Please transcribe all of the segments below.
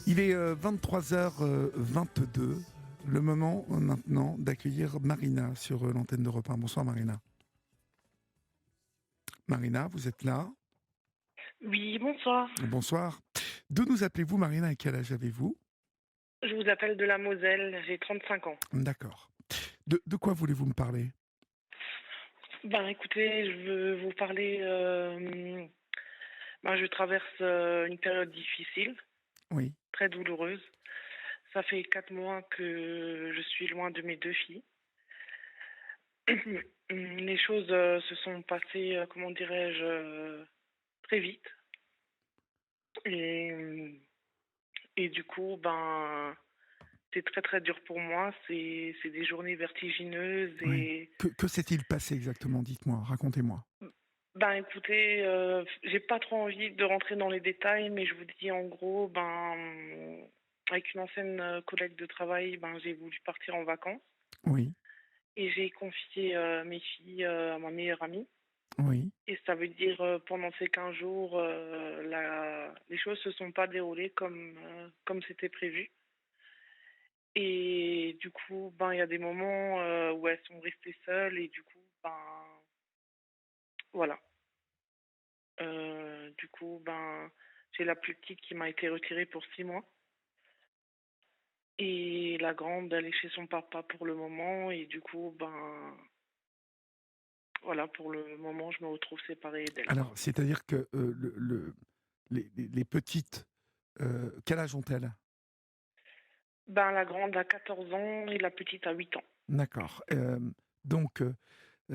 Il est 23h22, le moment maintenant d'accueillir Marina sur l'antenne d'Europe 1. Bonsoir Marina. Marina, vous êtes là? Oui, bonsoir. Bonsoir. D'où nous appelez-vous Marina et quel âge avez-vous? Je vous appelle de la Moselle, j'ai 35 ans. D'accord. De quoi voulez-vous me parler? Ben écoutez, je veux vous parler. Je traverse une période difficile, Oui. très douloureuse. Ça fait 4 mois que je suis loin de mes deux filles. Les choses se sont passées, comment dirais-je, très vite. Et, et du coup, c'est très très dur pour moi. C'est des journées vertigineuses Oui. et Que s'est-il passé exactement? Dites-moi, racontez-moi. ben écoutez, j'ai pas trop envie de rentrer dans les détails, mais je vous dis en gros, avec une ancienne collègue de travail, j'ai voulu partir en vacances Oui, et j'ai confié mes filles à ma meilleure amie. oui, Et ça veut dire pendant ces 15 jours, les choses se sont pas déroulées comme c'était prévu. Et du coup, il y a des moments où elles sont restées seules et du coup, voilà. Du coup, j'ai la plus petite qui m'a été retirée pour 6 mois. Et la grande, elle est chez son papa pour le moment. Et du coup, voilà, pour le moment, je me retrouve séparée d'elle, alors, quoi. c'est-à-dire que les petites, quel âge ont-elles? La grande a 14 ans et la petite a 8 ans. D'accord. Donc,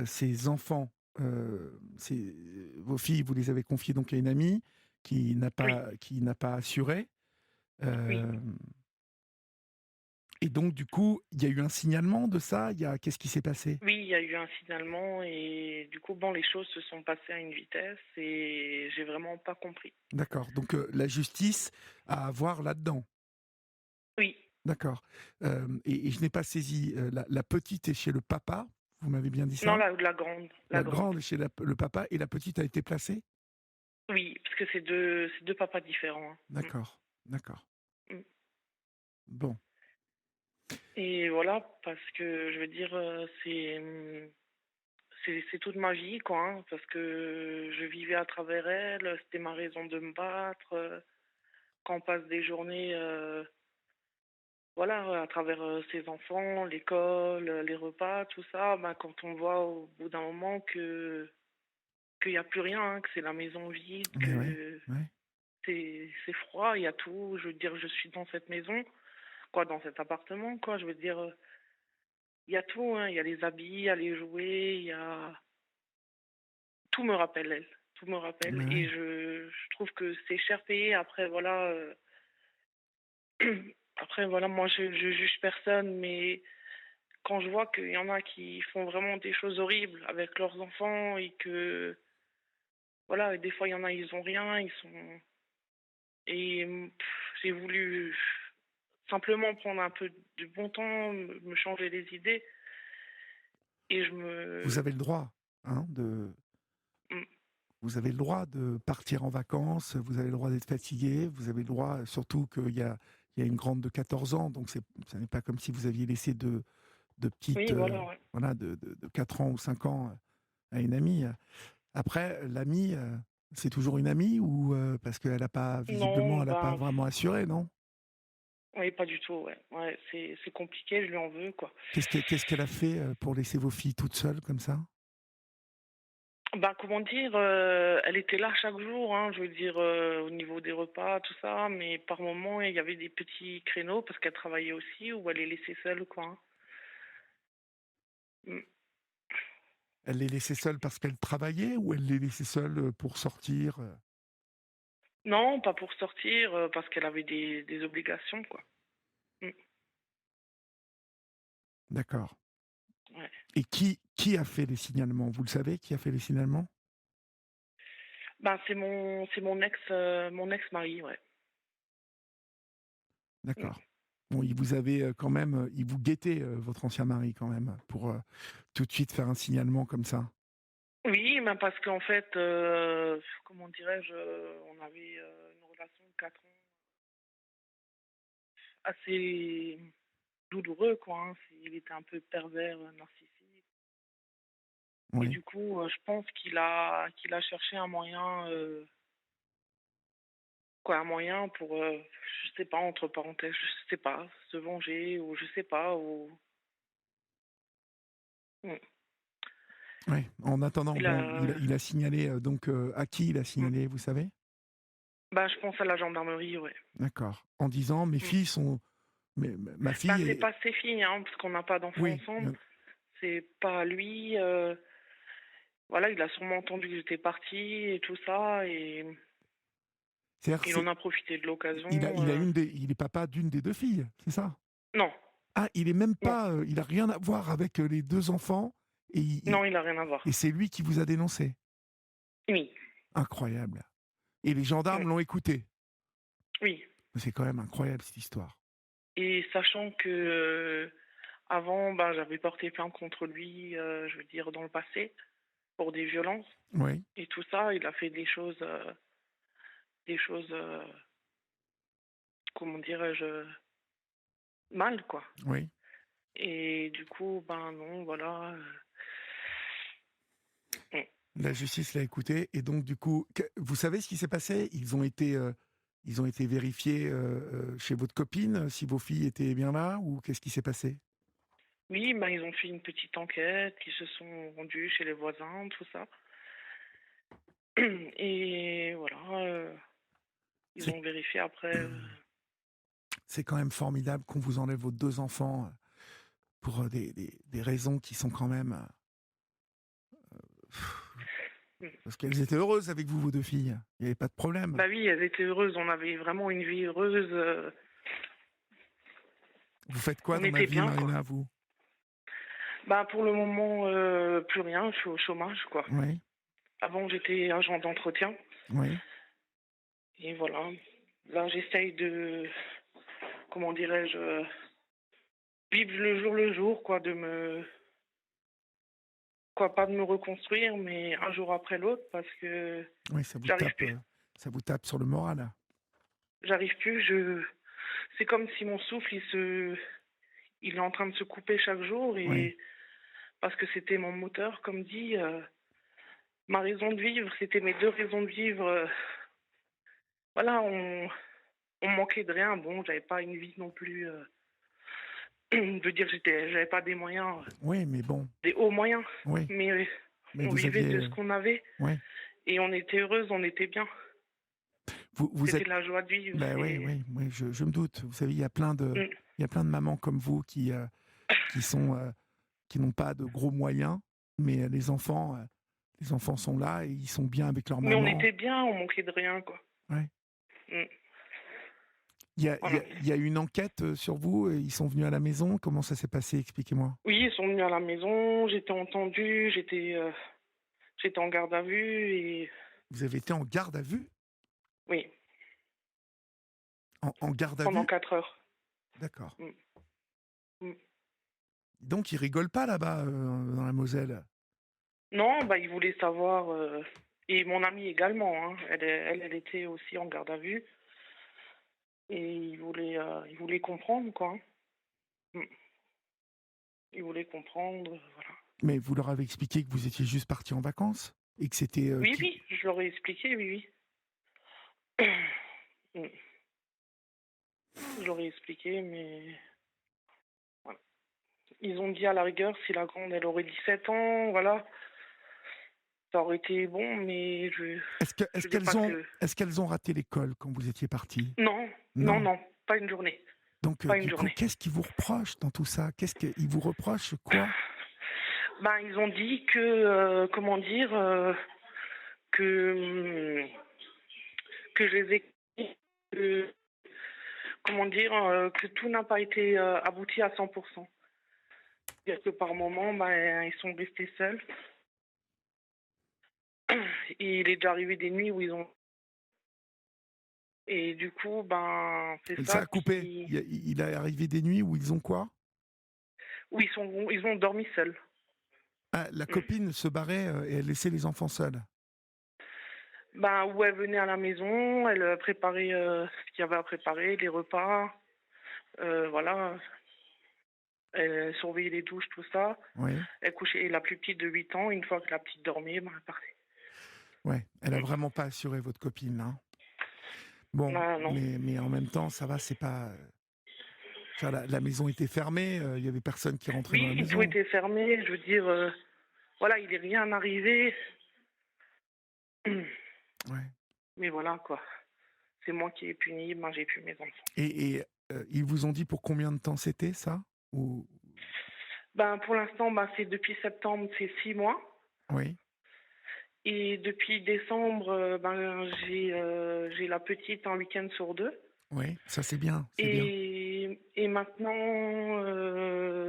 ces enfants, vos filles, vous les avez confiées donc à une amie Oui, qui n'a pas assuré. oui. Euh, et donc, du coup, il y a eu un signalement de ça. Qu'est-ce qui s'est passé? Oui, il y a eu un signalement et du coup, les choses se sont passées à une vitesse et j'ai vraiment pas compris. D'accord. Donc, la justice a à voir là-dedans. Oui, D'accord. Et je n'ai pas saisi. La petite est chez le papa. Vous m'avez bien dit non, ça? la grande, la La grande. grande est chez le papa et la petite a été placée? Oui, parce que c'est deux papas différents, hein. D'accord. D'accord. Mm. Bon. Et voilà, parce que je veux dire, c'est toute ma vie, quoi, hein, parce que je vivais à travers elle, c'était ma raison de me battre. Quand on passe des journées, voilà, à travers ses enfants, l'école, les repas, tout ça, quand on voit au bout d'un moment qu'il n'y a plus rien, hein, que c'est la maison vide, Mais ouais. que Ouais. c'est froid, il y a tout. Je veux dire, je suis dans cette maison, quoi, dans cet appartement, quoi. Je veux dire, il y a tout, hein. Il y a les habits, il y a les jouets, il y a tout me rappelle elle. Tout me rappelle Mais et ouais. je trouve que c'est cher payé. Après voilà, après voilà, moi je juge personne, mais quand je vois qu'il y en a qui font vraiment des choses horribles avec leurs enfants et que voilà, et des fois il y en a ils ont rien, ils sont et j'ai voulu simplement prendre un peu de bon temps, me changer les idées et je Vous me avez le droit, hein, de. mm, Vous avez le droit de partir en vacances, vous avez le droit d'être fatigué, vous avez le droit, surtout qu'il y a une grande de 14 ans, donc ce n'est pas comme si vous aviez laissé de petites, oui voilà, ouais. voilà, de 4 ans ou 5 ans à une amie. Après, l'amie, c'est toujours une amie ou parce qu'elle n'a pas, visiblement, Non, elle n'a pas vraiment assuré, non? oui, pas du tout, ouais. Ouais, c'est compliqué, je lui en veux, quoi. Qu'est-ce qu'elle a fait pour laisser vos filles toutes seules comme ça? Comment dire, elle était là chaque jour, hein, je veux dire, au niveau des repas, tout ça, mais par moments, il y avait des petits créneaux parce qu'elle travaillait aussi où elle les laissait seule, quoi, hein. Mm. Elle les laissait seules parce qu'elle travaillait ou elle les laissait seules pour sortir? Non, pas pour sortir, parce qu'elle avait des obligations, quoi. Mm. D'accord. Ouais. Et qui a fait les signalements? Vous le savez, qui a fait les signalements? C'est mon ex-mari, ouais. Mm. D'accord. Bon, il vous avait quand même, il vous guettait, votre ancien mari quand même, pour tout de suite faire un signalement comme ça. Oui, parce qu'en fait, comment dirais-je, on avait une relation de 4 ans assez douloureux, quoi, hein. Il était un peu pervers, narcissique. Et Oui, du coup, je pense qu'il a cherché un moyen, quoi, un moyen pour, je sais pas, entre parenthèses, je sais pas, se venger ou je sais pas, ou mmh. oui. En attendant, Il bon, a il a signalé, donc à qui il a mmh. signalé, vous savez? Bah, je pense à la gendarmerie, ouais. D'accord. En disant: «Mes Mmh. filles sont mais ma Bah, fille c'est est» pas ses filles, hein, parce qu'on n'a pas d'enfants oui, ensemble. C'est pas lui, voilà, il a sûrement entendu que j'étais partie et tout ça, et c'est-à-dire il en a profité de l'occasion, il a une des il est papa d'une des 2 filles, c'est ça? non, Ah, il est même non, pas, il a rien à voir avec, les 2 enfants et non, il a rien à et voir. c'est lui qui vous a dénoncé? Oui, Incroyable et les mmh, gendarmes l'ont écouté? oui, C'est quand même incroyable cette histoire. et sachant que, avant, bah, j'avais porté plainte contre lui, je veux dire dans le passé, pour des violences Oui, et tout ça. Il a fait des choses, comment dirais-je? Mal, quoi, oui. et du coup, ben, non, voilà, mmh. La justice l'a écouté et donc du coup, vous savez ce qui s'est passé? Ils ont été vérifiés chez votre copine, si vos filles étaient bien là ou qu'est-ce qui s'est passé? Oui, ben, ils ont fait une petite enquête, ils se sont rendus chez les voisins, tout ça. Et voilà, ils C'est ont vérifié après. c'est quand même formidable qu'on vous enlève vos 2 enfants pour des raisons qui sont quand même Mm. parce qu'elles étaient heureuses avec vous, vos 2 filles. Il n'y avait pas de problème. Bah oui, elles étaient heureuses, on avait vraiment une vie heureuse, Vous faites quoi on dans la était vie, bien, quoi. Marina, vous? Bah pour le moment, plus rien, je suis au chômage, quoi. Oui, Avant, j'étais agent d'entretien, oui. et voilà. Là, j'essaye de, comment dirais-je, vivre le jour, quoi, quoi, pas de me reconstruire, mais un jour après l'autre, parce que Oui, j'arrive plus. ça vous tape sur le moral. J'arrive plus, c'est comme si mon souffle, il est en train de se couper chaque jour, Oui, et parce que c'était mon moteur, comme dit, ma raison de vivre, c'était mes deux raisons de vivre. Voilà, on manquait de rien. Bon, j'avais pas une vie non plus. Je veux dire, j'avais pas des moyens, oui, mais bon, des hauts moyens, oui, mais mais on vous vivait aviez, de ce qu'on avait oui, et on était heureuse, on était bien. vous C'était êtes, de la joie de vivre. ben oui, oui, oui, je me doute. Vous savez, Mm. il y a plein de mamans comme vous qui sont, qui n'ont pas de gros moyens, mais les enfants sont là et ils sont bien avec leur Mais on maman. était bien, on manquait de rien, quoi. Ouais. Mm. Il Voilà. y a une enquête sur vous, et ils sont venus à la maison. Comment ça s'est passé? Expliquez-moi. Oui, ils sont venus à la maison, j'étais entendue, j'étais en garde à vue, et Vous avez été en garde à vue? oui, En garde à pendant vue? 4 heures. D'accord. Mm. Mm. Donc ils rigolent pas là-bas, dans la Moselle? Non, bah, il voulait savoir, et mon amie également, hein. Elle était aussi en garde à vue, et il voulait comprendre, quoi, hein. Mm. Il voulait comprendre, voilà. Mais vous leur avez expliqué que vous étiez juste partis en vacances? Et que c'était, Oui, oui, je leur ai expliqué, oui, oui. Mm. Je leur ai expliqué, mais voilà. Ils ont dit à la rigueur, si la grande, elle aurait 17 ans, voilà, ça aurait été bon, mais je veux dire pas que... est-ce qu'elles ont raté l'école quand vous étiez partis? Non, non, Non. non, pas une journée, Donc pas une du coup, journée. qu'est-ce qu'ils vous reprochent dans tout ça? Qu'est-ce qu'ils vous reprochent quoi? Ben, ils ont dit que, comment dire, que, que je les ai, que, comment dire, que tout n'a pas été abouti à 100%. C'est-à-dire que par moment, ben, ils sont restés seuls. Et il est déjà arrivé des nuits où ils ont... Et du coup, ben, c'est Ça ça a coupé. qui... Il est arrivé des nuits où ils ont quoi? Où ils ont dormi seuls. Ah, la Mm. copine se barrait, et elle laissait les enfants seuls? Ben, où elle venait à la maison, elle préparait ce qu'il y avait à préparer, les repas. Voilà, elle surveillait les douches, tout ça. Oui, Elle couchait la plus petite de 8 ans. Une fois que la petite dormait, ben, elle partait. ouais. Elle a Mmh. vraiment pas assuré votre copine, hein. Bon, Non, non. mais en même temps, ça va, c'est pas, enfin, la maison était fermée, il y avait personne qui rentrait dans la Oui, tout maison. était fermé. Je veux dire, voilà, il est rien arrivé. Ouais. Mais voilà, quoi. C'est moi qui ai puni, ben, j'ai pu mes enfants. Ils vous ont dit pour combien de temps c'était ça? Ou Ben, pour l'instant, ben, c'est depuis septembre, c'est 6 mois. oui, Et depuis décembre, ben, j'ai la petite un week-end sur 2. oui, ça c'est bien, c'est bien. Et maintenant,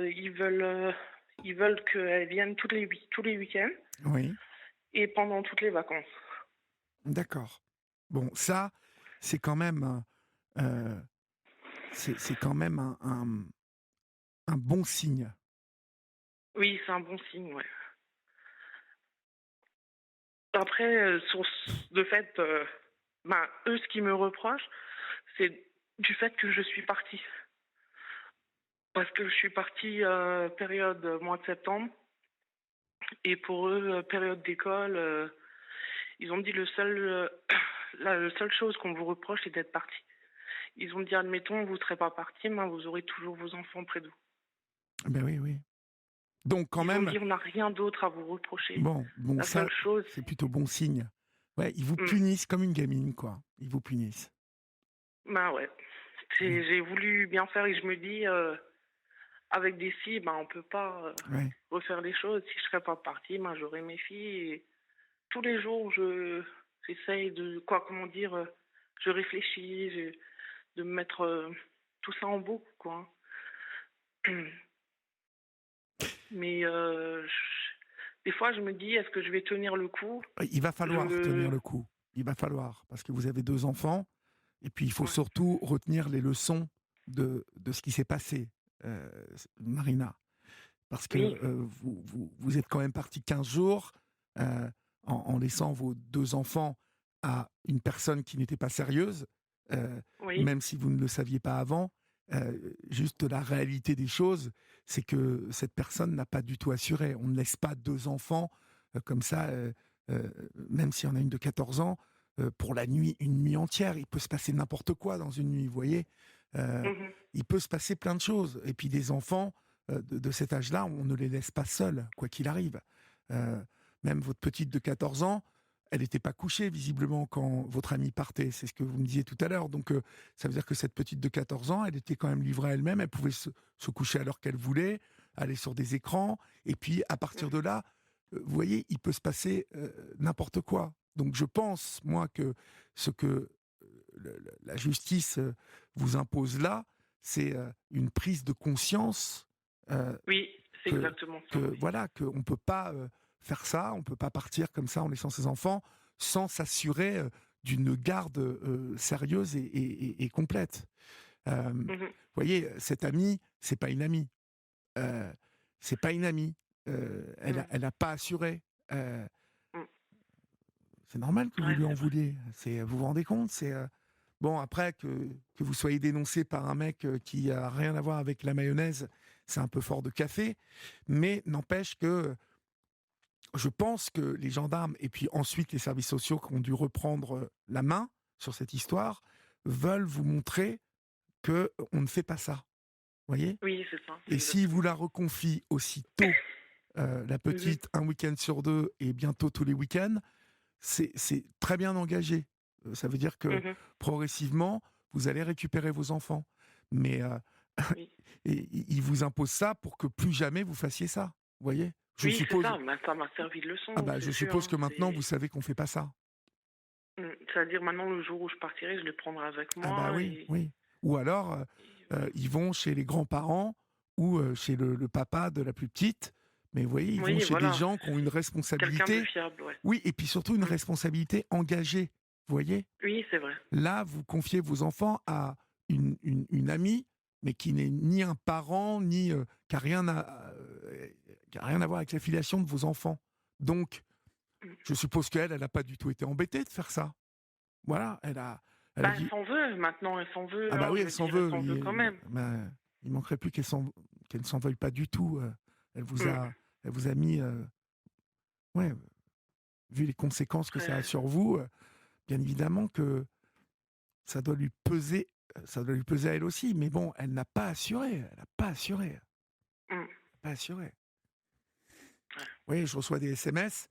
ils veulent qu'elle vienne tous les week-ends Oui, et pendant toutes les vacances. d'accord. Bon, ça, c'est quand même, heu, c'est quand même un bon signe. Oui, c'est un bon signe, ouais. Après, de fait, ben, eux, ce qu'ils me reprochent, c'est du fait que je suis partie. Parce que je suis partie, période, mois de septembre et pour eux, période d'école, ils ont dit le seul, la seule chose qu'on vous reproche, c'est d'être partie. Ils ont dit: «Admettons, vous ne serez pas partie, mais vous aurez toujours vos enfants près de vous». Ben oui, oui. Donc quand Ils ont même, dit: «On n'a rien d'autre à vous reprocher. bon La ça, seule chose». c'est plutôt bon signe. Ouais, ils vous Mmh, punissent comme une gamine, quoi. Ils vous punissent. ben, ouais. Ouais, J'ai voulu bien faire et je me dis, avec des filles, ben, on peut pas, ouais. refaire les choses. Si je serais pas partie, ben, j'aurais mes filles et tous les jours, j'essaye de quoi, comment dire, je réfléchis, de me mettre, tout ça en boucle, quoi. Mais, des fois, je me dis: «Est-ce que je vais tenir le coup?» Il va falloir tenir Je le coup. Il va falloir, parce que vous avez 2 enfants et puis il faut Ouais. surtout retenir les leçons de ce qui s'est passé, Marina. Parce que, Oui, vous êtes quand même parti 15 jours, en laissant vos 2 enfants à une personne qui n'était pas sérieuse, heu, oui. même si vous ne le saviez pas avant. Juste la réalité des choses, c'est que cette personne n'a pas du tout assuré. On ne laisse pas 2 enfants, comme ça, même s'il y en a une de 14 ans, pour la nuit, une nuit entière. Il peut se passer n'importe quoi dans une nuit, vous voyez? Heu, Mmh. il peut se passer plein de choses et puis des enfants, de cet âge-là, on ne les laisse pas seuls, quoi qu'il arrive. Heu, Même votre petite de 14 ans, elle n'était pas couchée visiblement quand votre amie partait, c'est ce que vous me disiez tout à l'heure. Donc ça veut dire que cette petite de 14 ans, elle était quand même livrée à elle-même, elle pouvait se coucher à l'heure qu'elle voulait, aller sur des écrans et puis à partir de Mmh. là, vous voyez, il peut se passer, n'importe quoi. Donc je pense, moi, que ce que, le la justice, vous impose là, c'est, une prise de conscience, heu, Oui, c'est que exactement que ça, oui. voilà, qu'on ne peut pas, faire ça, on peut pas partir comme ça en laissant ses enfants sans s'assurer, d'une garde, sérieuse et complète. Vous Mmh. voyez, cette amie, c'est pas une amie, heu, c'est pas une amie, Mmh. elle a pas assuré, heu, Mmh. c'est normal que vous Ouais, lui en c'est vrai. vouliez. Vous vous rendez compte? Bon, après que vous soyez dénoncé par un mec, qui a rien à voir avec la mayonnaise, c'est un peu fort de café, mais n'empêche que je pense que les gendarmes et puis ensuite les services sociaux qui ont dû reprendre, la main sur cette histoire, veulent vous montrer que on ne fait pas ça, voyez? Oui, c'est ça, c'est Et s'ils vous exactement la ça. reconfient aussitôt, la Mmh. petite, un week-end sur 2 et bientôt tous les week-ends, c'est très bien engagé. Ça veut dire que Mmh. progressivement, vous allez récupérer vos enfants. Mais Oui. et ils vous imposent ça pour que plus jamais vous fassiez ça, vous voyez? Je Oui, c'est suppose ça, bah, ça m'a servi de ah leçon, bah, c'est je sûr, suppose hein, que maintenant vous c'est savez qu'on fait pas ça. c'est-à-dire maintenant le jour où je partirai, je les prendrai avec Ah bah, moi oui, oui. Ou alors, ils vont chez les grands-parents ou chez le papa de la plus petite. Mais vous voyez, ils vont oui, chez des voilà, gens qui ont une quelqu'un de responsabilité. fiable, ouais. Oui, et puis surtout une Mmh. responsabilité engagée, vous voyez? Oui, c'est vrai. Là, vous confiez vos enfants à une amie, mais qui n'est ni un parent, ni, qui a rien à voir avec la filiation de vos enfants. Donc, Mmh. je suppose qu'elle, elle a pas du tout été embêtée de faire ça. Voilà, elle a Elle a Bah, elle dit s'en veut, maintenant, elle s'en veut, ah bah hein, oui, je elle veux s'en dire, elle veut. s'en veut quand même. Il manquerait plus qu'elle ne s'en veuille pas du tout. Elle vous Mmh. a, elle vous a mis, ouais, vu les conséquences que ça a Après, sur vous, bien évidemment que ça doit lui peser, ça doit lui peser à elle aussi. Mais bon, elle n'a pas assuré, elle n'a pas assuré, mmh, pas assuré. ouais. Oui, je reçois des SMS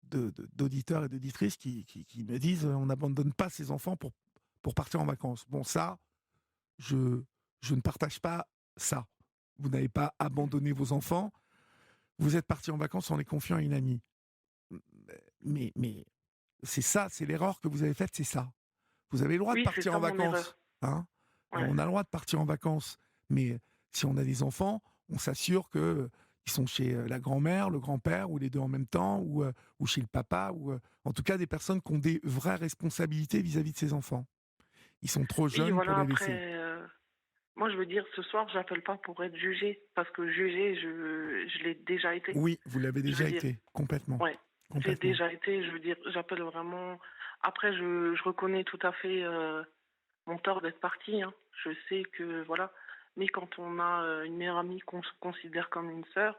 d'auditeurs et d'auditrices qui me disent on n'abandonne pas ses enfants pour partir en vacances. Bon, ça, je, je ne partage pas ça. Vous n'avez pas abandonné vos enfants, vous êtes parti en vacances en les confiant à une amie. Mais c'est ça, c'est l'erreur que vous avez faite, c'est ça. Vous avez le droit de Oui, c'est partir ça en mon vacances, erreur. hein. Ouais. On a le droit de partir en vacances, mais si on a des enfants, on s'assure que ils sont chez la grand-mère, le grand-père, ou les deux en même temps, ou chez le papa, ou en tout cas des personnes qui ont des vraies responsabilités vis-à-vis de ces enfants. Ils sont trop Oui, jeunes pour voilà, les laisser. après, moi, je veux dire, ce soir, j'appelle pas pour être jugée, parce que jugée, je l'ai déjà été. Oui, vous l'avez Je veux déjà dire, été, complètement, ouais, j'ai complètement. déjà été, je veux dire, j'appelle vraiment. Après, je reconnais tout à fait mon tort d'être partie, hein. Je sais que, voilà. Mais quand on a une meilleure amie qu'on se considère comme une sœur,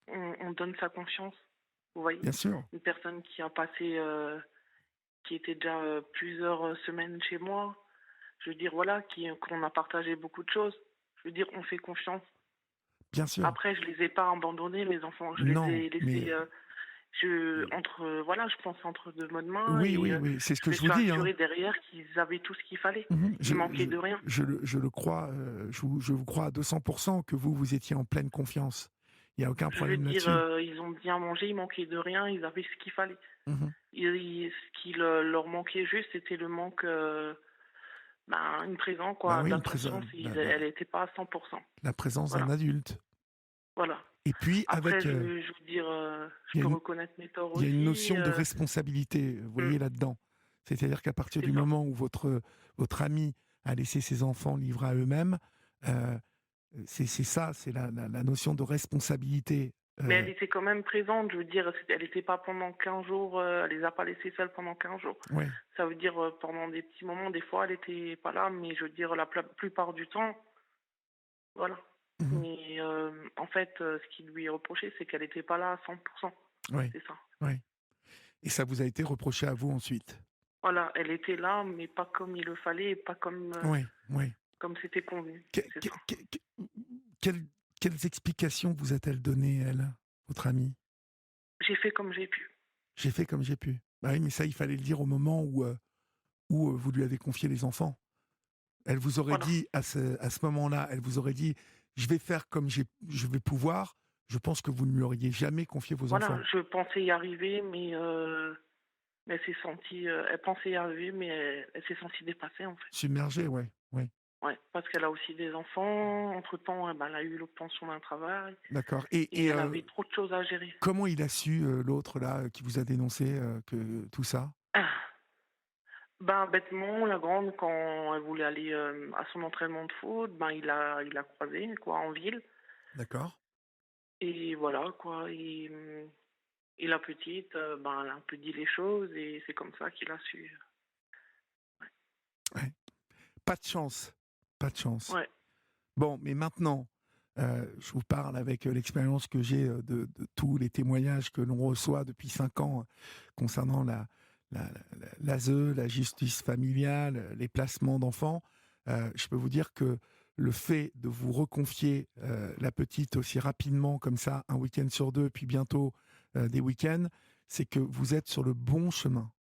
on donne sa confiance. Vous voyez? Bien sûr, Une personne qui a passé, qui était déjà plusieurs semaines chez moi, je veux dire, voilà, qu'on a partagé beaucoup de choses. Je veux dire, on fait confiance. bien sûr. Après, je les ai pas abandonnés, mes enfants. Je les Non, ai mais laissés, entre, voilà, je pense entre de bonnes mains oui, et oui, oui, c'est ce je que me je vous suis dis, hein. assurée derrière qu'ils avaient tout ce qu'il fallait. Mhm. Il manquait de rien. Je le crois, je vous crois à 200% que vous étiez en pleine confiance. Il n'y a aucun Je veux problème dire, là-dessus. ils ont bien mangé, il manquait de rien, ils avaient ce qu'il fallait. Mhm. Ce qui leur manquait juste, c'était le manque, ben, une présence, Bah quoi, oui, d'attention. Elle n'était pas à 100%. la présence d'un Voilà, adulte. voilà. Et puis, Après, je veux dire, je il y a peux une, reconnaître mes torts il y a une aussi. notion de responsabilité, vous Mm, voyez, là-dedans. C'est-à-dire qu'à partir du c'est ça. moment où votre ami a laissé ses enfants livrés à eux-mêmes, euh, c'est ça, c'est la notion de responsabilité. Mais elle était quand même présente, je veux dire, elle n'était pas pendant 15 jours, elle les a pas laissés seuls pendant 15 jours. Ouais. Ça veut dire, pendant des petits moments, des fois, elle était pas là, mais je veux dire, plupart du temps, voilà. Mhm. Mais en fait, ce qui lui est reproché, c'est qu'elle n'était pas là à 100%. Ouais. C'est ça. Ouais. Et ça vous a été reproché à vous ensuite. Voilà, elle était là, mais pas comme il le fallait, et pas Oui, oui. comme c'était convenu. Que- C'est que- ça. que- que- quelles, quelles explications vous a-t-elle données, elle, votre amie? J'ai fait comme j'ai pu. J'ai fait comme j'ai pu. Bah oui, mais ça, il fallait le dire au moment où vous lui avez confié les enfants. Elle vous aurait Voilà. dit à ce moment-là, elle vous aurait dit, je vais faire comme je vais pouvoir. Je pense que vous ne lui auriez jamais confié vos Voilà, enfants. je pensais y arriver, mais elle s'est sentie, elle pensait y arriver, mais elle s'est sentie dépassée, en fait. Submergé, ouais, ouais. Ouais, parce qu'elle a aussi des enfants. Entre-temps, ben, elle a eu l'obtention d'un travail D'accord. et elle avait trop de choses à gérer. Comment il a su, l'autre là, qui vous a dénoncé, que tout ça? Ben, bêtement, la grande, quand elle voulait aller à son entraînement de foot, ben, il a croisé, quoi, en ville. D'accord. Et voilà, quoi. Et la petite, ben, elle a un peu dit les choses et c'est comme ça qu'il a su. Ouais. Pas de chance, pas de chance. Ouais. Bon, mais maintenant, je vous parle avec l'expérience que j'ai de tous les témoignages que l'on reçoit depuis 5 ans concernant l'ASE, la justice familiale, les placements d'enfants. Je peux vous dire que le fait de vous reconfier la petite aussi rapidement comme ça, un week-end sur deux, puis bientôt des week-ends, c'est que vous êtes sur le bon chemin.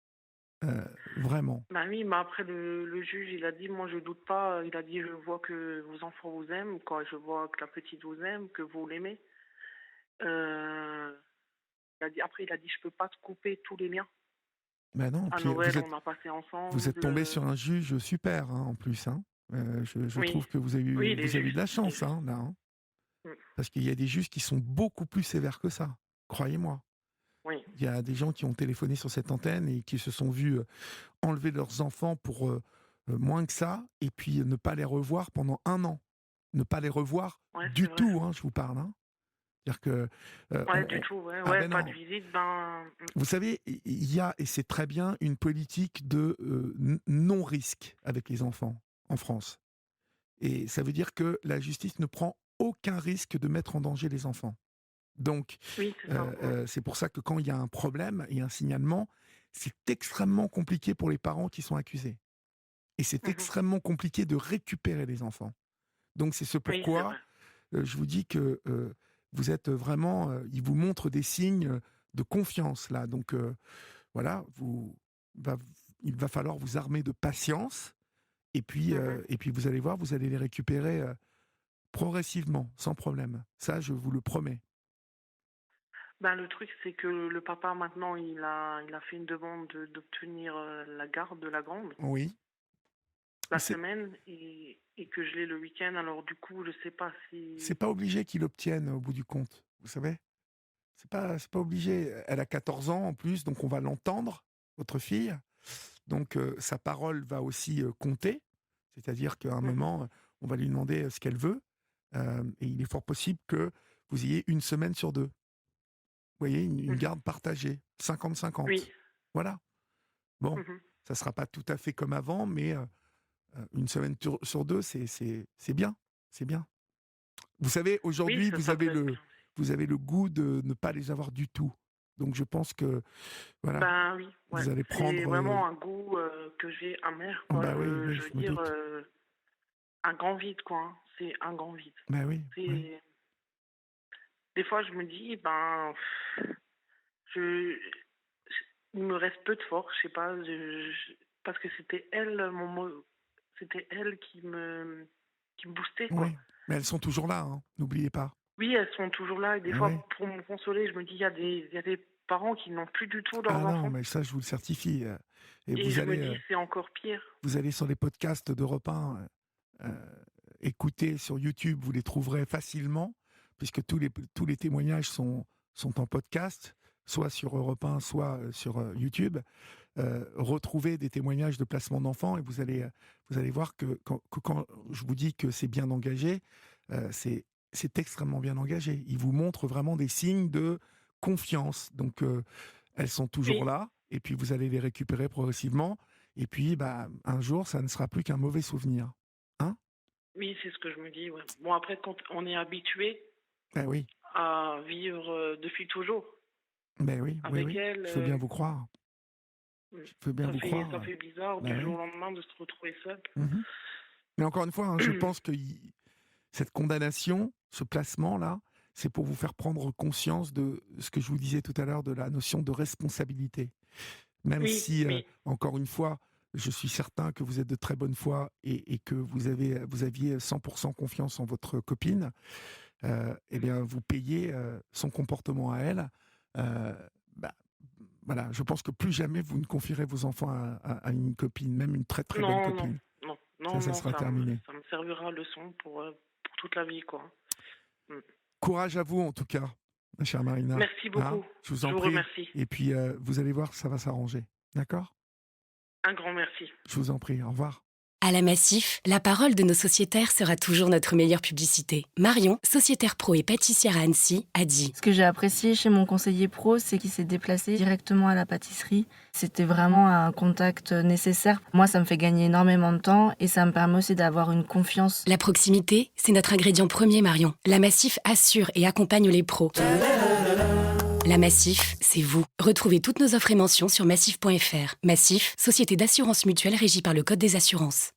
Vraiment. Bah oui, mais après le juge, il a dit, moi je doute pas, il a dit, je vois que vos enfants vous aiment, quoi, je vois que la petite vous aime, que vous l'aimez. Euh, après, il a dit, je peux pas te couper tous les miens. Ben non, À puis Noël, on a passé vous êtes ensemble. tombé sur un juge super, hein, en plus, hein. Je Oui, trouve que oui, il est vous avez eu de juste, la il est chance, juste. hein, là, hein. Mm. Parce qu'il y a des juges qui sont beaucoup plus sévères que ça, croyez-moi. Oui, Il y a des gens qui ont téléphoné sur cette antenne et qui se sont vus enlever leurs enfants pour moins que ça, et puis ne pas les revoir pendant 1 an. Ne pas les revoir ouais, c'est du vrai. tout, hein, je vous parle, hein. C'est-à-dire que Ouais, du tout, ouais, ah ouais, ben pas de non. visite, ben, Vous savez, il y a, et c'est très bien, une politique de non-risque avec les enfants en France. Et ça veut dire que la justice ne prend aucun risque de mettre en danger les enfants. Donc, oui, c'est ça. c'est pour ça que quand il y a un problème et un signalement, c'est extrêmement compliqué pour les parents qui sont accusés. Et c'est Mhm. extrêmement compliqué de récupérer les enfants. Donc, c'est ce Oui, c'est pourquoi vrai. je vous dis que vous êtes vraiment, il vous montre des signes de confiance là. Donc, voilà, va- il va falloir vous armer de patience. Mhm. Et puis vous allez voir, vous allez les récupérer progressivement, sans problème. Ça, je vous le promets. Ben, le truc, c'est que le papa, maintenant, il a fait une demande d'obtenir la garde de la grande Oui. la C'est semaine et que je l'ai le week-end. Alors, du coup, je sais pas c'est si. pas obligé qu'il obtienne au bout du compte. Vous savez, c'est pas obligé. Elle a 14 ans en plus, donc on va l'entendre, votre fille. Donc sa parole va aussi compter. C'est-à-dire qu'à un Mhm. moment, on va lui demander ce qu'elle veut. Et il est fort possible que vous ayez une semaine sur deux. Vous voyez, une Mhm. garde partagée, Oui. 50-50. Voilà. Bon, Mhm. ça sera pas tout à fait comme avant, mais une semaine sur deux, c'est bien. C'est bien. Vous savez, Oui, aujourd'hui, ça peut être bien. vous avez le goût de ne pas les avoir du tout. Donc je pense que, voilà, Ben oui, ouais. vous allez C'est prendre... vraiment un goût que j'ai amer, quoi. bah oui, oui, Je veux je me dire, doute. un grand vide, quoi, hein. C'est un grand vide. Bah oui, oui. C'est... Des fois, je me dis, ben, je... il me reste peu de force, je sais pas, parce que c'était elle, c'était elle qui me boostait, quoi. Oui, mais elles sont toujours là, hein, n'oubliez pas. Oui, elles sont toujours là, et des Oui. fois, pour me consoler, je me dis, il y a des parents qui n'ont plus du tout leurs Ah non, enfants, mais ça, je vous le certifie. Et et je me dis, c'est encore pire. vous allez sur les podcasts d'Europe 1, écouter sur YouTube, vous les trouverez facilement, puisque tous les témoignages sont en podcast, soit sur Europe 1, soit sur YouTube. Retrouvez des témoignages de placement d'enfants et vous allez voir que quand je vous dis que c'est bien engagé, c'est extrêmement bien engagé. Ils vous montrent vraiment des signes de confiance. Donc, elles sont toujours Oui, là et puis vous allez les récupérer progressivement. Et puis, bah, un jour, ça ne sera plus qu'un mauvais souvenir. Hein? oui, c'est ce que je me dis, ouais. Bon, après, quand on est habitué Ben oui, à vivre depuis toujours ben oui, oui, avec oui. elle, Je veux bien vous croire. mm, Je veux bien ça vous fait, ça croire. fait bizarre Ben du oui. jour au lendemain de se retrouver seul. Mhm. Mais encore une fois, hein, je pense que cette condamnation, ce placement-là, c'est pour vous faire prendre conscience de ce que je vous disais tout à l'heure, de la notion de responsabilité. Même Oui, si, oui. encore une fois, je suis certain que vous êtes de très bonne foi et que vous aviez 100% confiance en votre copine, eh Mhm. bien, vous payez son comportement à elle. Euh, bah, voilà, je pense que plus jamais vous ne confierez vos enfants à une copine, même une très très bonne Non, non, copine. non, non, Ça non, sera terminé. ça me servira leçon pour toute la vie, quoi. Mm. Courage à vous, en tout cas, ma chère Marina. Merci Hein, beaucoup. je vous Je en vous prie. remercie. Et puis, vous allez voir, ça va s'arranger. D'accord? Un grand merci. Je vous en prie. Au revoir. À la Massif, la parole de nos sociétaires sera toujours notre meilleure publicité. Marion, sociétaire pro et pâtissière à Annecy, a dit: Ce que j'ai apprécié chez mon conseiller pro, c'est qu'il s'est déplacé directement à la pâtisserie. C'était vraiment un contact nécessaire. Moi, ça me fait gagner énormément de temps et ça me permet aussi d'avoir une confiance. La proximité, c'est notre ingrédient premier, Marion. La Massif assure et accompagne les pros. La Massif, c'est vous. Retrouvez toutes nos offres et mentions sur massif.fr. Massif, société d'assurance mutuelle régie par le Code des assurances.